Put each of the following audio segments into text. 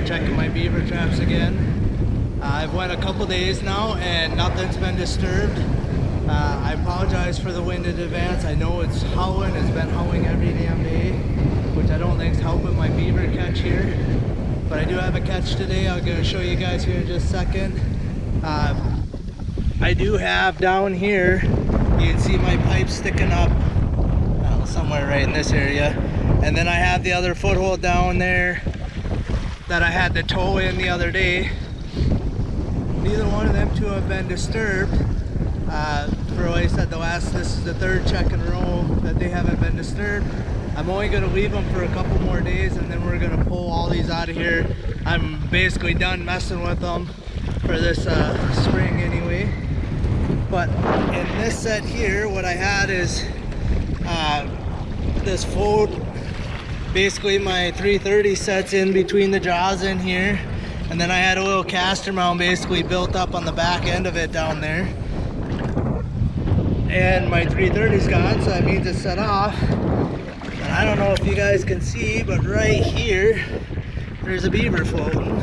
Checking my beaver traps again. I've went a couple days now and nothing's been disturbed. I apologize for the wind in advance. I know it's howling, it's been howling every damn day, which I don't think is helping my beaver catch here. But I do have a catch today. I'm going to show you guys here in just a second. I do have down here, you can see my pipe sticking up somewhere right in this area. And then I have the other foothold down there that I had to tow in the other day. Neither one of them two have been disturbed. For like I said, this is the third check in a row that they haven't been disturbed. I'm only going to leave them for a couple more days and then we're going to pull all these out of here. I'm basically done messing with them for this spring anyway. But in this set here, what I had is this float. Basically my 330 sets in between the jaws in here, and then I had a little caster mount basically built up on the back end of it down there, and my 330's gone, so that means it's set off. And I don't know if you guys can see, but right here there's a beaver floating.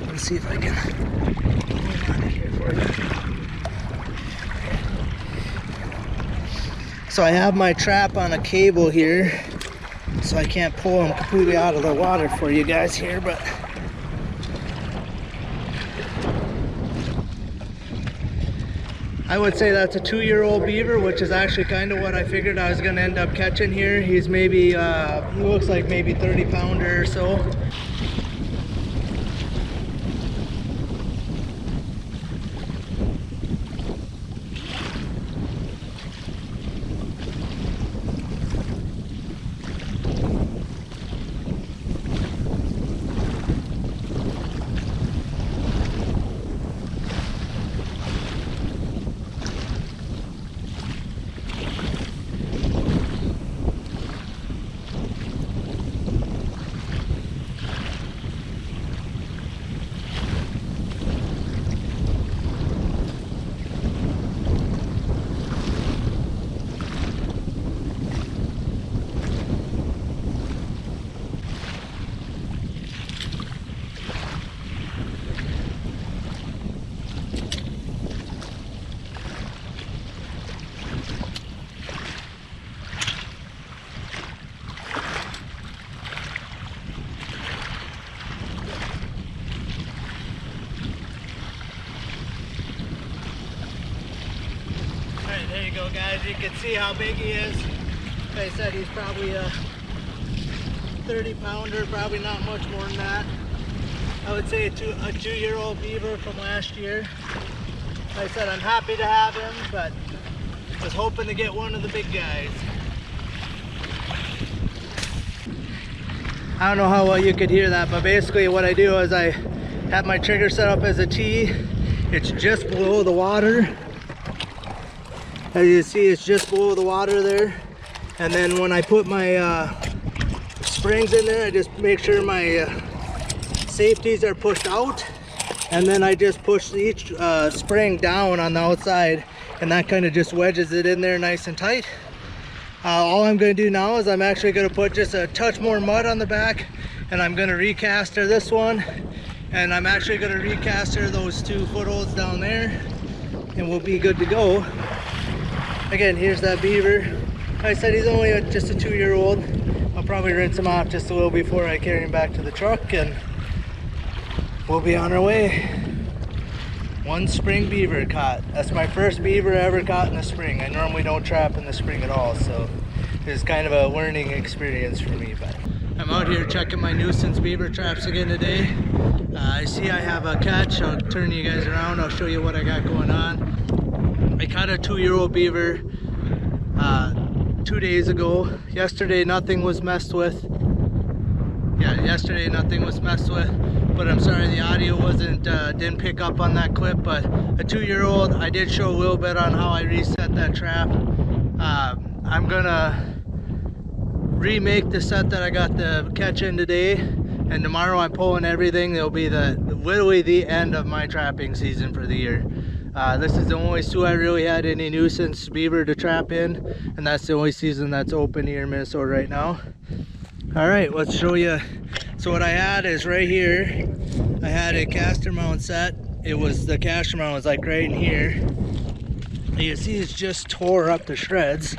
Let's see if I can hold on here for you. So I have my trap on a cable here, so I can't pull them completely out of the water for you guys here, but I would say that's a 2-year-old beaver, which is actually kind of what I figured I was going to end up catching here. He's maybe, he looks like maybe 30 pounder or so. There you go, guys. You can see how big he is. Like I said, he's probably a 30 pounder, probably not much more than that. I would say a 2-year-old beaver from last year. Like I said, I'm happy to have him, but was hoping to get one of the big guys. I don't know how well you could hear that, but basically what I do is I have my trigger set up as a T. It's just below the water. As you see, it's just below the water there. And then when I put my springs in there, I just make sure my safeties are pushed out. And then I just push each spring down on the outside, and that kind of just wedges it in there nice and tight. All I'm going to do now is I'm actually going to put just a touch more mud on the back, and I'm going to recaster this one. And I'm actually going to recaster those 2 footholds down there, and we'll be good to go. Again, here's that beaver. Like I said, he's only just a 2-year-old. I'll probably rinse him off just a little before I carry him back to the truck, and we'll be on our way. 1 spring beaver caught. That's my first beaver ever caught in the spring. I normally don't trap in the spring at all, so it's kind of a learning experience for me. But I'm out here checking my nuisance beaver traps again today. I see I have a catch. I'll turn you guys around. I'll show you what I got going on. I caught a 2-year-old beaver 2 days ago. Yesterday nothing was messed with. Yeah, yesterday nothing was messed with. But I'm sorry the audio didn't pick up on that clip. But a 2-year-old, I did show a little bit on how I reset that trap. I'm gonna remake the set that I got the catch in today, and tomorrow I'm pulling everything. It'll be literally the end of my trapping season for the year. This is the only sioux I really had any nuisance beaver to trap in, and that's the only season that's open here in Minnesota right now. All right, let's show you. So what I had is right here, I had a caster mount set. The caster mount was like right in here. You see it's just tore up to shreds.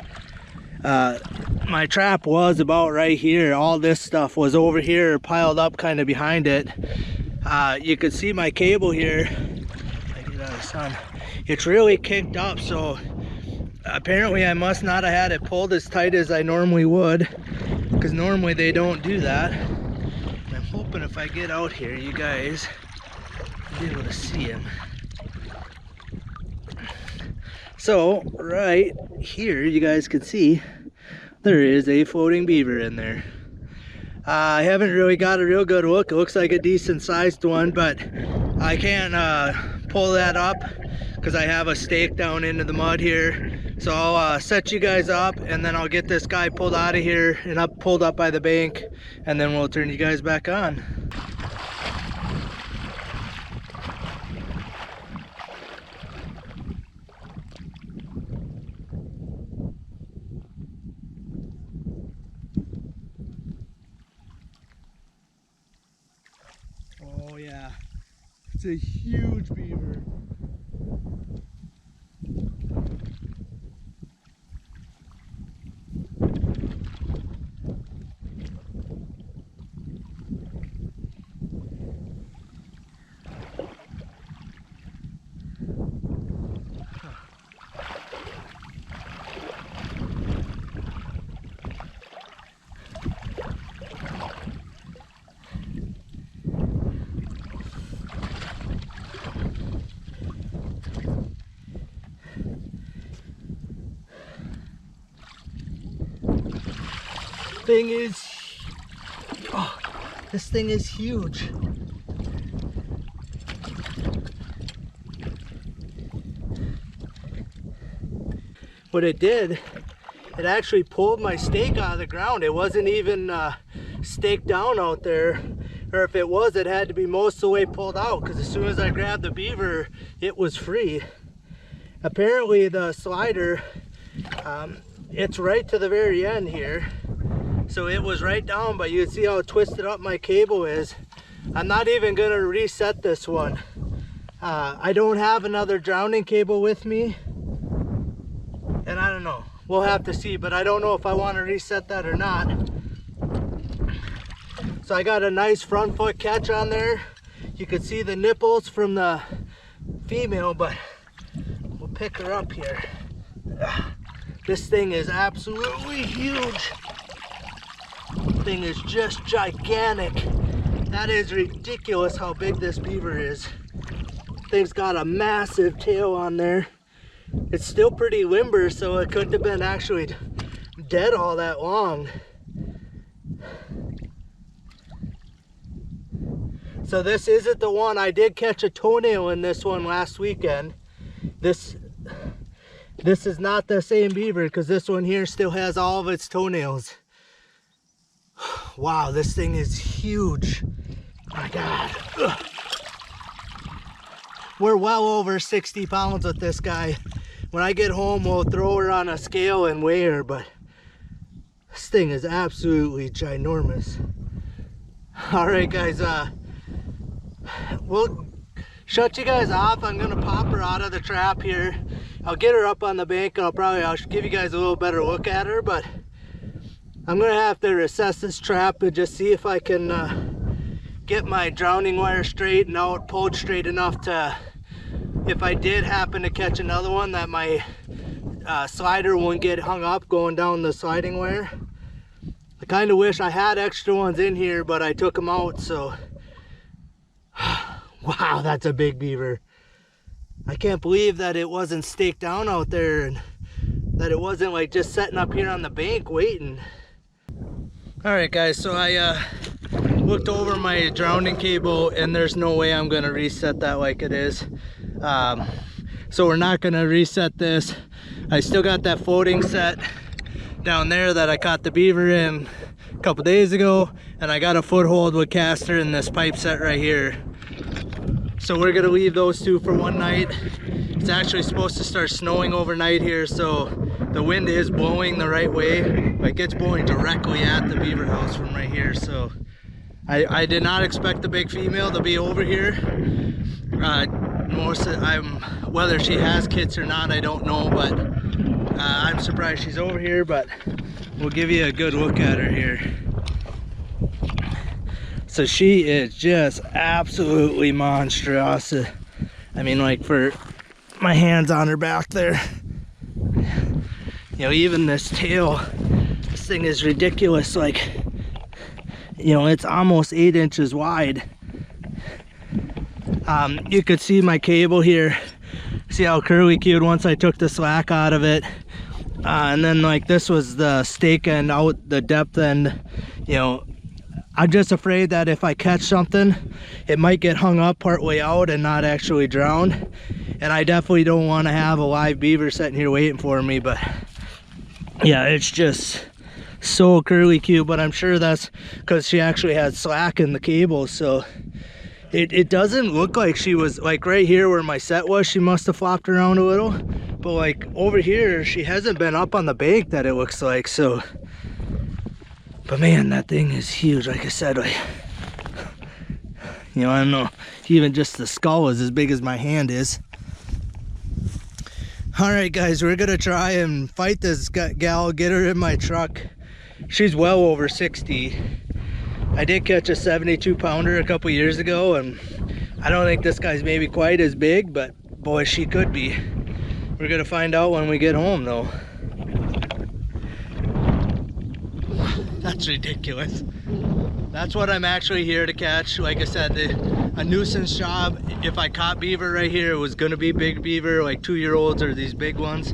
My trap was about right here. All this stuff was over here piled up kind of behind it. You could see my cable here. I get out of the sun. It's really kicked up, so apparently I must not have had it pulled as tight as I normally would, because normally they don't do that. And I'm hoping if I get out here, you guys will be able to see him. So right here, you guys can see there is a floating beaver in there. I haven't really got a real good look. It looks like a decent sized one, but I can't pull that up because I have a stake down into the mud here. So I'll set you guys up, and then I'll get this guy pulled out of here and pulled up by the bank, and then we'll turn you guys back on. Oh yeah, it's a huge beaver. This thing is huge. What it did, it actually pulled my stake out of the ground. It wasn't even staked down out there, or if it was, it had to be most of the way pulled out, because as soon as I grabbed the beaver, it was free. Apparently the slider, it's right to the very end here. So it was right down, but you can see how twisted up my cable is. I'm not even gonna reset this one. I don't have another drowning cable with me, and I don't know. We'll have to see, but I don't know if I want to reset that or not. So I got a nice front foot catch on there. You can see the nipples from the female, but we'll pick her up here. This thing is absolutely huge. Thing is just gigantic. That is ridiculous how big this beaver is. Thing's got a massive tail on there. It's still pretty limber, so it couldn't have been actually dead all that long. So this isn't the one. I did catch a toenail in this one last weekend. This is not the same beaver, because this one here still has all of its toenails. Wow, this thing is huge. My God. Ugh. We're well over 60 pounds with this guy. When I get home, we'll throw her on a scale and weigh her, but this thing is absolutely ginormous. All right, guys, we'll shut you guys off. I'm gonna pop her out of the trap here. I'll get her up on the bank, and I'll give you guys a little better look at her, but I'm gonna have to assess this trap and just see if I can get my drowning wire straightened out, pulled straight enough to, if I did happen to catch another one, that my slider won't get hung up going down the sliding wire. I kind of wish I had extra ones in here, but I took them out, so. Wow, that's a big beaver. I can't believe that it wasn't staked down out there, and that it wasn't like just sitting up here on the bank waiting. All right, guys, so I looked over my drowning cable, and there's no way I'm gonna reset that like it is. So we're not gonna reset this. I still got that floating set. down there that I caught the beaver in a couple days ago, and I got a foothold with caster in this pipe set right here. So we're gonna leave those two for one night. It's actually supposed to start snowing overnight here, so the wind is blowing the right way. Like, it's blowing directly at the beaver house from right here. So I did not expect the big female to be over here. Whether she has kits or not, I don't know, but I'm surprised she's over here. But we'll give you a good look at her here. So she is just absolutely monstrous. I mean, like, for my hands on her back there, you know, even this tail, this thing is ridiculous. Like, you know, it's almost 8 inches wide. You could see my cable here. See how curly cued once I took the slack out of it. And then, like, this was the stake end out, the depth end. You know, I'm just afraid that if I catch something, it might get hung up partway out and not actually drown. And I definitely don't want to have a live beaver sitting here waiting for me. But yeah, it's just so curly cute. But I'm sure that's because she actually had slack in the cable. So it doesn't look like she was, like, right here where my set was, she must have flopped around a little. But, like, over here, she hasn't been up on the bank that it looks like. So, but man, that thing is huge. Like I said, like, you know, I don't know, even just the skull is as big as my hand is. All right, guys, we're gonna try and fight this gal, get her in my truck. She's well over 60. I did catch a 72 pounder a couple years ago, and I don't think this guy's maybe quite as big, but boy, she could be. We're gonna find out when we get home though. That's ridiculous. That's what I'm actually here to catch. Like I said, a nuisance job. If I caught beaver right here, it was gonna be big beaver, like 2-year-olds or these big ones.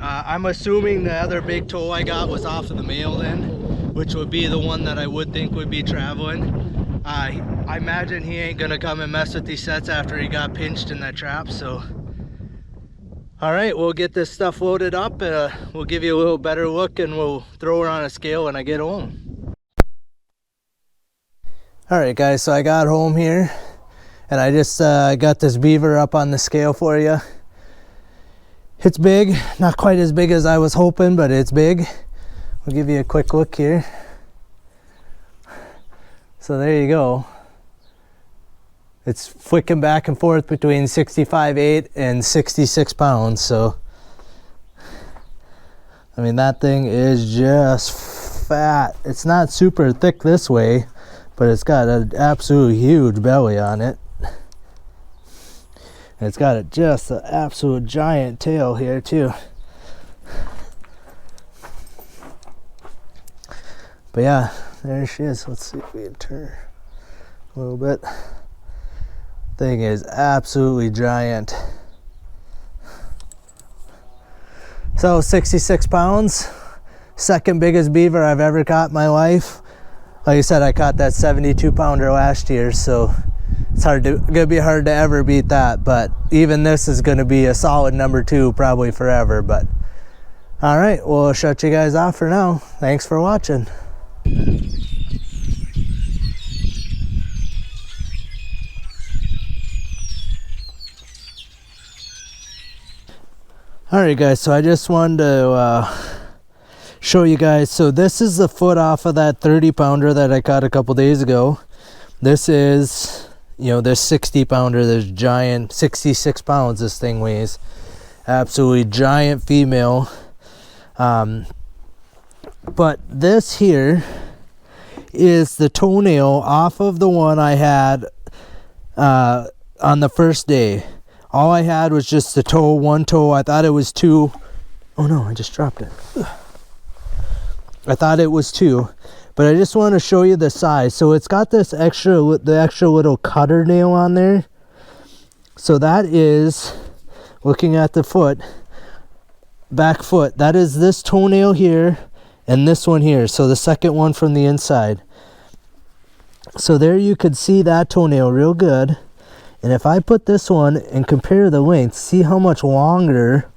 I'm assuming the other big toe I got was off of the male end, which would be the one that I would think would be traveling. I imagine he ain't gonna come and mess with these sets after he got pinched in that trap. So all right, we'll get this stuff loaded up. We'll give you a little better look, and we'll throw her on a scale when I get home. All right, guys, so I got home here, and I just got this beaver up on the scale for you. It's big, not quite as big as I was hoping, but it's big. We'll give you a quick look here. So there you go. It's flicking back and forth between 65.8 and 66 pounds. So, I mean, that thing is just fat. It's not super thick this way, but it's got an absolute huge belly on it. And it's got just an absolute giant tail here too. But yeah, there she is. Let's see if we can turn her a little bit. Thing is absolutely giant. So 66 pounds, second biggest beaver I've ever caught in my life. Like I said, I caught that 72 pounder last year, so it's gonna be hard to ever beat that. But even this is gonna be a solid number 2 probably forever. But all right, we'll shut you guys off for now. Thanks for watching. Alright guys, so I just wanted to show you guys. So this is the foot off of that 30 pounder that I caught a couple days ago. This is, you know, this 60 pounder, this giant, 66 pounds this thing weighs. Absolutely giant female. But this here is the toenail off of the one I had on the first day. All I had was just the toe, one toe. I thought it was 2. Oh no, I just dropped it. I thought it was 2, but I just want to show you the size. So it's got this extra little cutter nail on there. So that is, looking at the foot, back foot, that is this toenail here and this one here. So the second one from the inside. So there you could see that toenail real good. And if I put this one and compare the length, see how much longer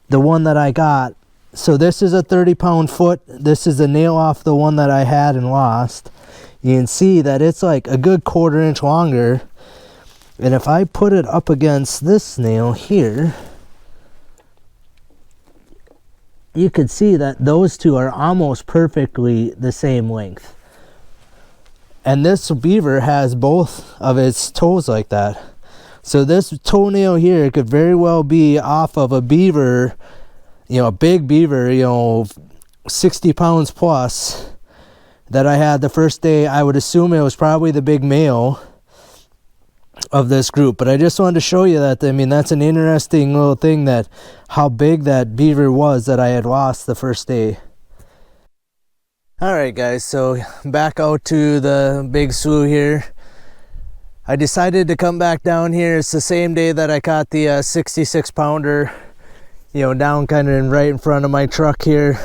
the one that I got So this is a 30-pound foot. This is a nail off the one that I had and lost. You can see that it's like a good 1/4 inch longer. And if I put it up against this nail here, you could see that those two are almost perfectly the same length. And this beaver has both of its toes like that. So this toenail here could very well be off of a beaver, you know, a big beaver, you know, 60 pounds plus that I had the first day. I would assume it was probably the big male of this group, but I just wanted to show you that. I mean, that's an interesting little thing, that how big that beaver was that I had lost the first day. All right, guys, so back out to the big slough here. I decided to come back down here. It's the same day that I caught the 66 pounder, you know, down kind of right in front of my truck here.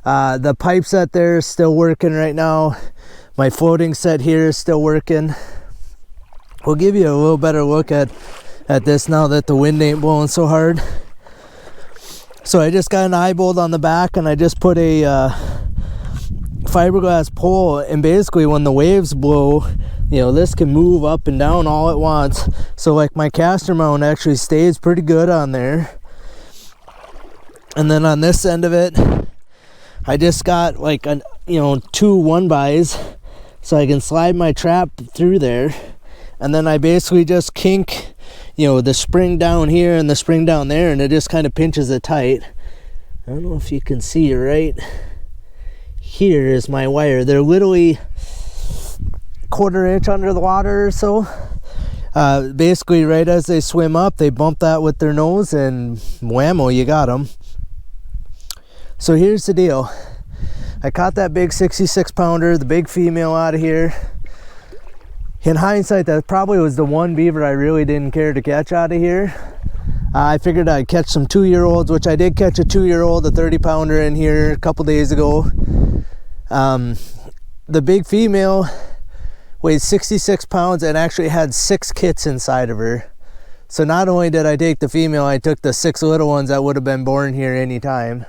The pipe set there is still working right now. My floating set here is still working. We'll give you a little better look at this now that the wind ain't blowing so hard. So I just got an eye bolt on the back, and I just put a fiberglass pole, and basically when the waves blow, you know, this can move up and down all at once. So like my caster mount actually stays pretty good on there. And then on this end of it, I just got like a, you know, 2 1-bys so I can slide my trap through there. And then I basically just kink, you know, the spring down here and the spring down there, and it just kind of pinches it tight. I don't know if you can see right here is my wire. They're literally 1/4 inch under the water or so. Basically right as they swim up, they bump that with their nose, and whammo, you got them. So here's the deal. I caught that big 66 pounder, the big female, out of here. In hindsight, that probably was the one beaver I really didn't care to catch out of here. I figured I'd catch some 2-year-olds, which I did catch a 2-year-old, a 30 pounder in here a couple days ago. The big female weighed 66 pounds and actually had 6 kits inside of her. So not only did I take the female, I took the 6 little ones that would have been born here anytime.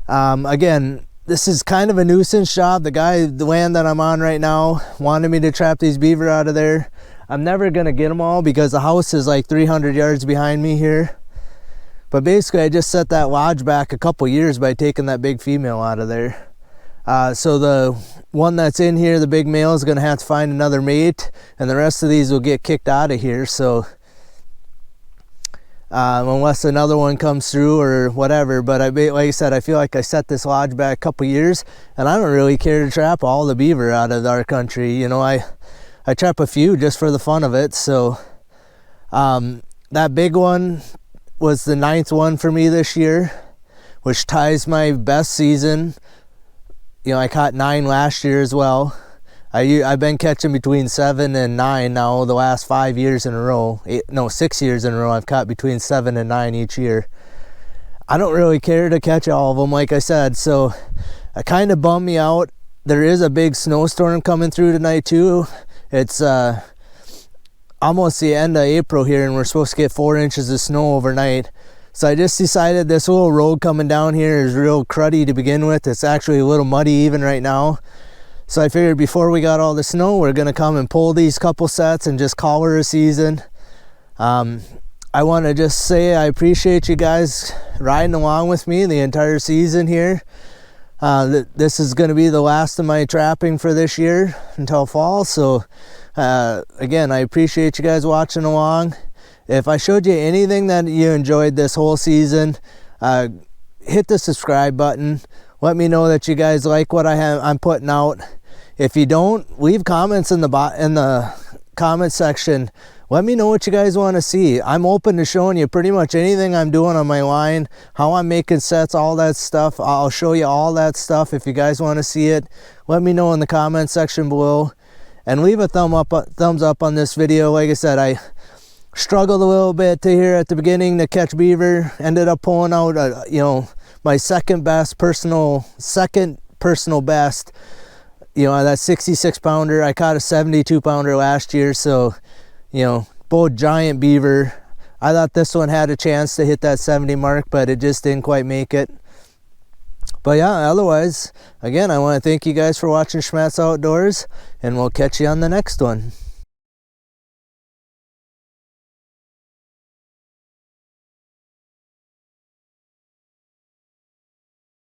Again, this is kind of a nuisance job. The land that I'm on right now wanted me to trap these beaver out of there. I'm never gonna get them all because the house is like 300 yards behind me here. But basically I just set that lodge back a couple years by taking that big female out of there. So the one that's in here, the big male, is gonna have to find another mate, and the rest of these will get kicked out of here. So unless another one comes through or whatever. But like I said, I feel like I set this lodge back a couple years, and I don't really care to trap all the beaver out of our country. You know, I trap a few just for the fun of it. So that big one was the 9th one for me this year, which ties my best season. You know, I caught 9 last year as well. I've been catching between 7 and 9 now the last 5 years in a row. 6 years in a row I've caught between 7 and 9 each year. I don't really care to catch all of them, like I said, so it kind of bummed me out. There is a big snowstorm coming through tonight too. It's almost the end of April here, and we're supposed to get 4 inches of snow overnight. So I just decided this little road coming down here is real cruddy to begin with. It's actually a little muddy even right now. So I figured before we got all the snow, we're gonna come and pull these couple sets and just call her a season. I want to just say I appreciate you guys riding along with me the entire season here. This is going to be the last of my trapping for this year until fall. So again, I appreciate you guys watching along. If I showed you anything that you enjoyed this whole season, hit the subscribe button. Let me know that you guys like what I'm putting out. If you don't, leave comments in the comment section. Let me know what you guys want to see. I'm open to showing you pretty much anything I'm doing on my line, how I'm making sets, all that stuff. I'll show you all that stuff if you guys want to see it. Let me know in the comment section below, and leave a thumbs up on this video. Like I said, I struggled a little bit here at the beginning to catch beaver. Ended up pulling out my second personal best. That 66 pounder. I caught a 72 pounder last year, so both giant beaver. I thought this one had a chance to hit that 70 mark, but it just didn't quite make it. But yeah, otherwise, again, I want to thank you guys for watching Schmattz Outdoors, and we'll catch you on the next one.